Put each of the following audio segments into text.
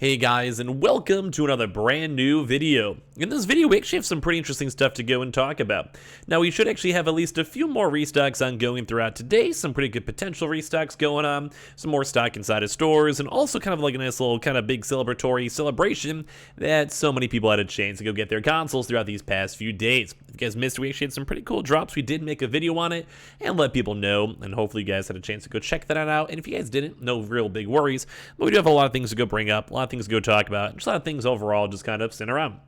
Hey guys, and welcome to another brand new video. In this video, we actually have some pretty interesting stuff to go and talk about. Now, we should actually have at least a few more restocks ongoing throughout today, some pretty good potential restocks going on, some more stock inside of stores, and also kind of like a nice little kind of big celebratory celebration that so many people had a chance to go get their consoles throughout these past few days. If you guys missed, we actually had some pretty cool drops. We did make a video on it and let people know, and hopefully you guys had a chance to go check that out. And if you guys didn't, no real big worries, but we do have a lot of things to go bring up, a lot of things to go talk about, just a lot of things overall just kind of sitting around.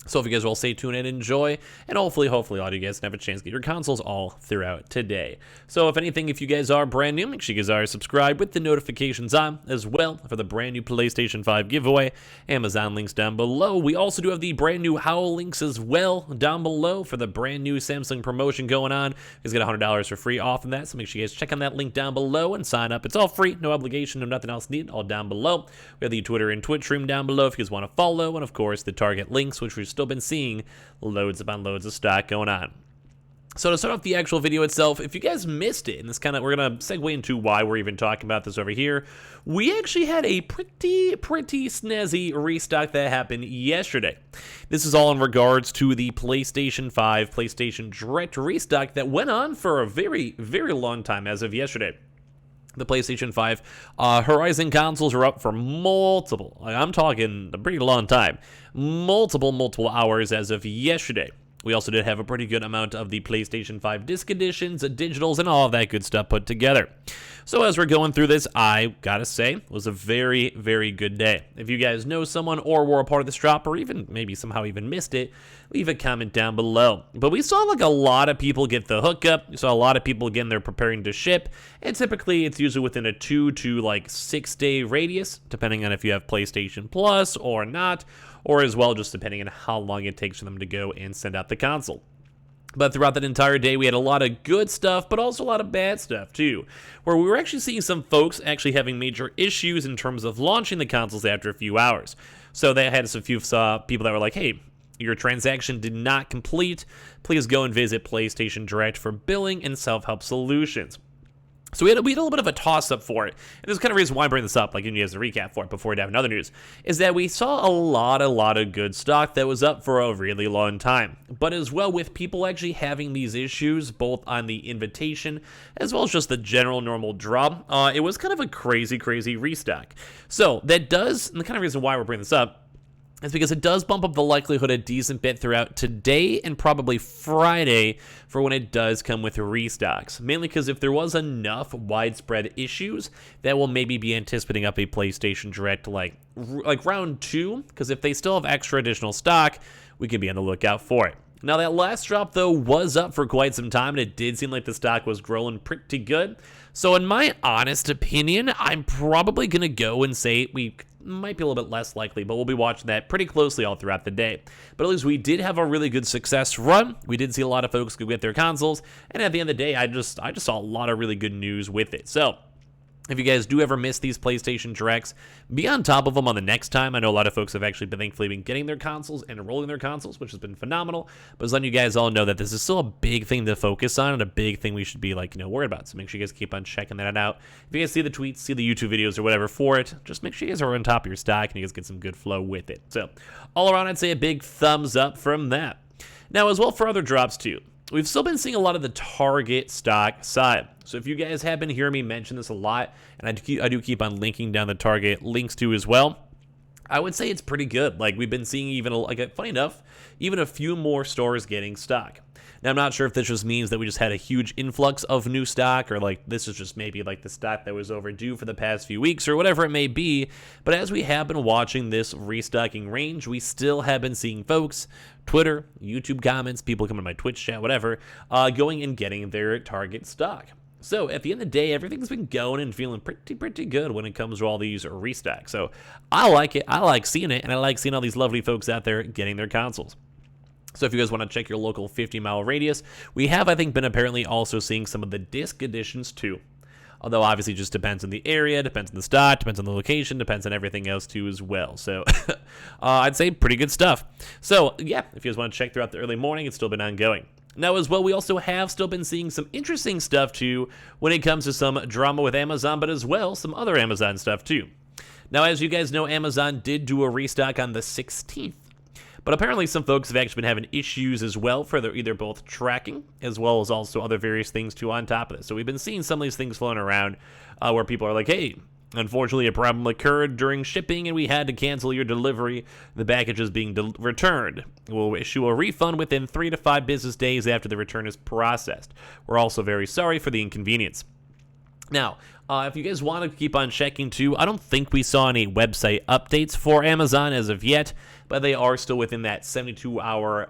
So if you guys will stay tuned and enjoy, and hopefully all of you guys can have a chance to get your consoles all throughout today. So if anything, if you guys are brand new, make sure you guys are subscribed with the notifications on as well for the brand new PlayStation 5 giveaway. Amazon links down below. We also do have the brand new Howl links as well down below for the brand new Samsung promotion going on. You guys get $100 for free off of that, so make sure you guys check on that link down below and sign up. It's all free, no obligation, no nothing else needed, all down below. We have the Twitter and Twitch stream down below if you guys want to follow, and of course the Target links, which we've still been seeing loads upon loads of stock going on. So to start off the actual video itself, if you guys missed it, and this kind of, we're going to segue into why we're even talking about this over here, we actually had a pretty snazzy restock that happened yesterday. This is all in regards to the PlayStation 5, PlayStation Direct restock that went on for a very long time as of yesterday. The PlayStation 5 Horizon consoles are up for multiple, I'm talking a pretty long time, multiple hours as of yesterday. We also did have a pretty good amount of the PlayStation 5 disc editions, digitals, and all of that good stuff put together. So as we're going through this, I gotta say, it was a very good day. If you guys know someone or were a part of this drop, or even maybe somehow even missed it, leave a comment down below. But we saw like a lot of people get the hookup. We saw a lot of people, again, they're preparing to ship, and typically it's usually within a 2 to like 6 day radius, depending on if you have PlayStation Plus or not, or as well just depending on how long it takes for them to go and send out the console. But throughout that entire day, we had a lot of good stuff, but also a lot of bad stuff too, where we were actually seeing some folks actually having major issues in terms of launching the consoles after a few hours. So they had a few people that were like, hey, your transaction did not complete. Please go and visit PlayStation Direct for billing and self-help solutions. So we had a little bit of a toss-up for it. And there's kind of reason why I bring this up, like giving you guys a recap for it before we have another news, is that we saw a lot of good stock that was up for a really long time. But as well, with people actually having these issues, both on the invitation, as well as just the general normal drop, it was kind of a crazy restock. So that does, and the kind of reason why we're bringing this up, is because it does bump up the likelihood a decent bit throughout today and probably Friday for when it does come with restocks. Mainly because if there was enough widespread issues, that will maybe be anticipating up a PlayStation Direct like round 2, because if they still have extra additional stock, we can be on the lookout for it. Now that last drop though was up for quite some time, and it did seem like the stock was growing pretty good. So in my honest opinion, I'm probably going to go and say we might be a little bit less likely, but we'll be watching that pretty closely all throughout the day. But at least we did have a really good success run. We did see a lot of folks go get their consoles, and at the end of the day, I just saw a lot of really good news with it. So if you guys do ever miss these PlayStation Directs, be on top of them on the next time. I know a lot of folks have actually thankfully been getting their consoles and enrolling their consoles, which has been phenomenal. But just letting you guys all know that this is still a big thing to focus on and a big thing we should be worried about. So make sure you guys keep on checking that out. If you guys see the tweets, see the YouTube videos or whatever for it, just make sure you guys are on top of your stock and you guys get some good flow with it. So all around, I'd say a big thumbs up from that. Now as well for other drops too, we've still been seeing a lot of the Target stock side. So if you guys have been hearing me mention this a lot, and I do keep on linking down the Target links to as well, I would say it's pretty good. Like we've been seeing even, funny enough, even a few more stores getting stock. Now I'm not sure if this just means that we just had a huge influx of new stock, or like this is just maybe like the stock that was overdue for the past few weeks or whatever it may be. But as we have been watching this restocking range, we still have been seeing folks, Twitter, YouTube comments, people coming to my Twitch chat, whatever, going and getting their Target stock. So at the end of the day, everything's been going and feeling pretty good when it comes to all these restocks. So I like it. I like seeing it, and I like seeing all these lovely folks out there getting their consoles. So if you guys want to check your local 50-mile radius, we have, I think, been apparently also seeing some of the disc editions too. Although obviously it just depends on the area, depends on the stock, depends on the location, depends on everything else too as well. So I'd say pretty good stuff. So yeah, if you guys want to check throughout the early morning, it's still been ongoing. Now as well, we also have still been seeing some interesting stuff too when it comes to some drama with Amazon, but as well some other Amazon stuff too. Now, as you guys know, Amazon did do a restock on the 16th. But apparently some folks have actually been having issues as well for their either both tracking as well as also other various things too on top of this. So we've been seeing some of these things floating around where people are like, hey, unfortunately a problem occurred during shipping and we had to cancel your delivery. The package is being returned. We'll issue a refund within 3 to 5 business days after the return is processed. We're also very sorry for the inconvenience. Now, if you guys want to keep on checking too, I don't think we saw any website updates for Amazon as of yet, but they are still within that 72-hour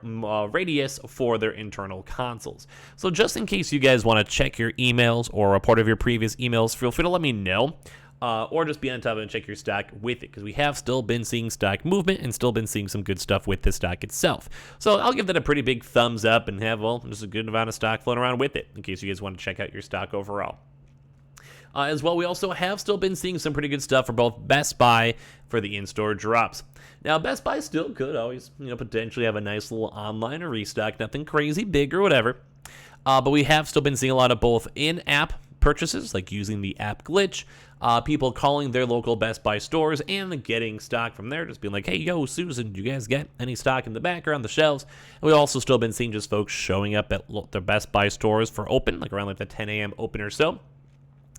radius for their internal consoles. So just in case you guys want to check your emails or a part of your previous emails, feel free to let me know. Or just be on top of it and check your stock with it, because we have still been seeing stock movement and still been seeing some good stuff with the stock itself. So I'll give that a pretty big thumbs up and have, well, just a good amount of stock floating around with it, in case you guys want to check out your stock overall. As well, we also have still been seeing some pretty good stuff for both Best Buy for the in-store drops. Now, Best Buy still could always, potentially have a nice little online or restock, nothing crazy big or whatever. But we have still been seeing a lot of both in-app purchases, like using the app glitch, people calling their local Best Buy stores and getting stock from there, just being like, hey, yo, Susan, do you guys get any stock in the back or on the shelves? And we've also still been seeing just folks showing up at their Best Buy stores for open, like around like the 10 a.m. open or so.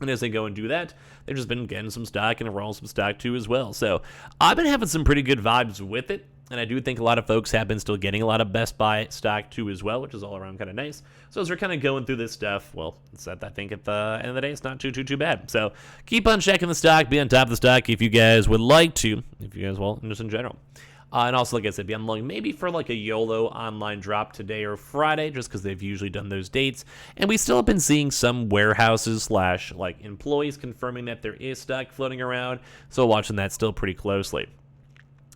And as they go and do that, they've just been getting some stock and rolling some stock too as well. So I've been having some pretty good vibes with it. And I do think a lot of folks have been still getting a lot of Best Buy stock too as well, which is all around kind of nice. So as we're kind of going through this stuff, well, I think at the end of the day, it's not too bad. So keep on checking the stock, be on top of the stock if you guys would like to, if you guys, well, just in general. And also, like I said, be on looking maybe for like a YOLO online drop today or Friday, just because they've usually done those dates. And we still have been seeing some warehouses / like employees confirming that there is stock floating around. So watching that still pretty closely.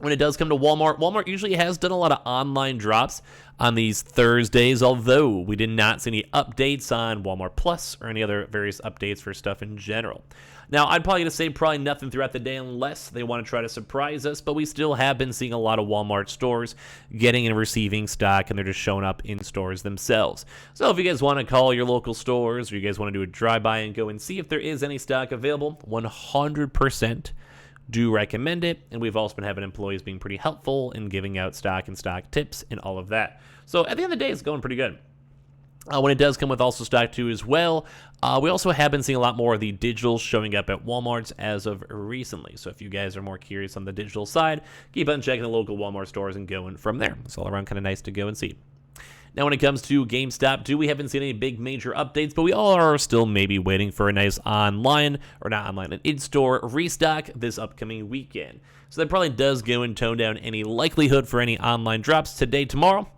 When it does come to Walmart, Walmart usually has done a lot of online drops on these Thursdays, although we did not see any updates on Walmart Plus or any other various updates for stuff in general. Now, I'd probably going to say probably nothing throughout the day unless they want to try to surprise us, but we still have been seeing a lot of Walmart stores getting and receiving stock, and they're just showing up in stores themselves. So if you guys want to call your local stores or you guys want to do a drive-by and go and see if there is any stock available, 100% do recommend it. And we've also been having employees being pretty helpful in giving out stock and stock tips and all of that. So at the end of the day, it's going pretty good. When it does come with also stock too as well, we also have been seeing a lot more of the digitals showing up at Walmarts as of recently. So if you guys are more curious on the digital side, keep on checking the local Walmart stores and going from there. It's all around kind of nice to go and see. Now, when it comes to GameStop too, we haven't seen any big major updates, but we all are still maybe waiting for a nice online, or not online, an in-store restock this upcoming weekend. So that probably does go and tone down any likelihood for any online drops today, tomorrow.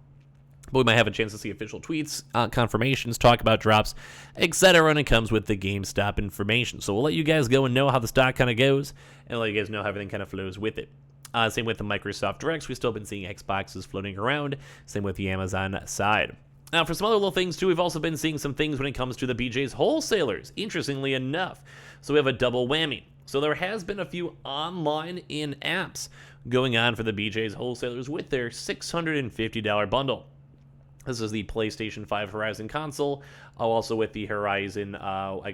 But we might have a chance to see official tweets, confirmations, talk about drops, etc. when it comes with the GameStop information. So we'll let you guys go and know how the stock kind of goes, and let you guys know how everything kind of flows with it. Same with the Microsoft Directs. We've still been seeing Xboxes floating around. Same with the Amazon side. Now, for some other little things, too, we've also been seeing some things when it comes to the BJ's wholesalers, interestingly enough. So we have a double whammy. So there has been a few online in-apps going on for the BJ's wholesalers with their $650 bundle. This is the PlayStation 5 Horizon console, also with the Horizon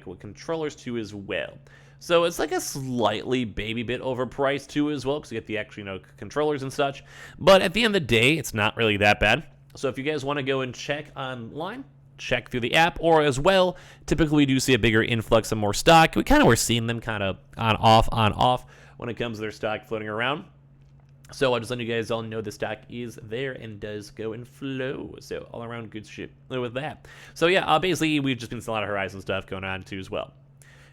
with controllers too as well. So it's like a slightly baby bit overpriced too as well, because you get the actual controllers and such. But at the end of the day, it's not really that bad. So if you guys want to go and check online, check through the app, or as well, typically we do see a bigger influx of more stock. We kind of were seeing them kind of on off when it comes to their stock floating around. So I'll just let you guys all know the stock is there and does go and flow. So all around good shit with that. So yeah, basically we've just been seeing a lot of Horizon stuff going on too as well.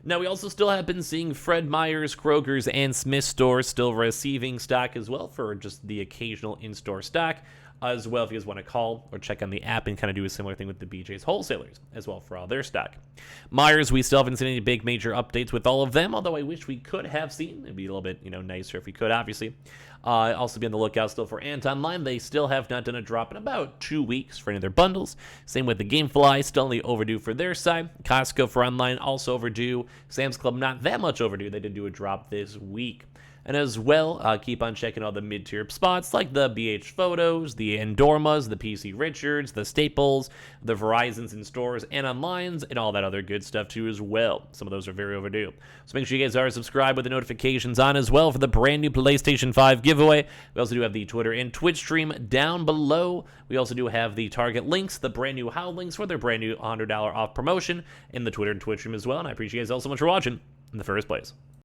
Now we also still have been seeing Fred Meyer's, Kroger's, and Smith's stores still receiving stock as well for just the occasional in-store stock. As well, if you guys want to call or check on the app and kind of do a similar thing with the BJ's wholesalers as well for all their stock. Myers, we still haven't seen any big major updates with all of them, although I wish we could have seen. It'd be a little bit, nicer if we could, obviously. Also be on the lookout still for Ant Online. They still have not done a drop in about 2 weeks for any of their bundles. Same with the Gamefly, still only overdue for their side. Costco for online, also overdue. Sam's Club, not that much overdue. They did do a drop this week. And as well, keep on checking all the mid-tier spots like the BH Photos, the Endormas, the PC Richards, the Staples, the Verizons in stores and online, and all that other good stuff too as well. Some of those are very overdue. So make sure you guys are subscribed with the notifications on as well for the brand new PlayStation 5 giveaway. We also do have the Twitter and Twitch stream down below. We also do have the Target links, the brand new How links for their brand new $100 off promotion in the Twitter and Twitch stream as well. And I appreciate you guys all so much for watching in the first place.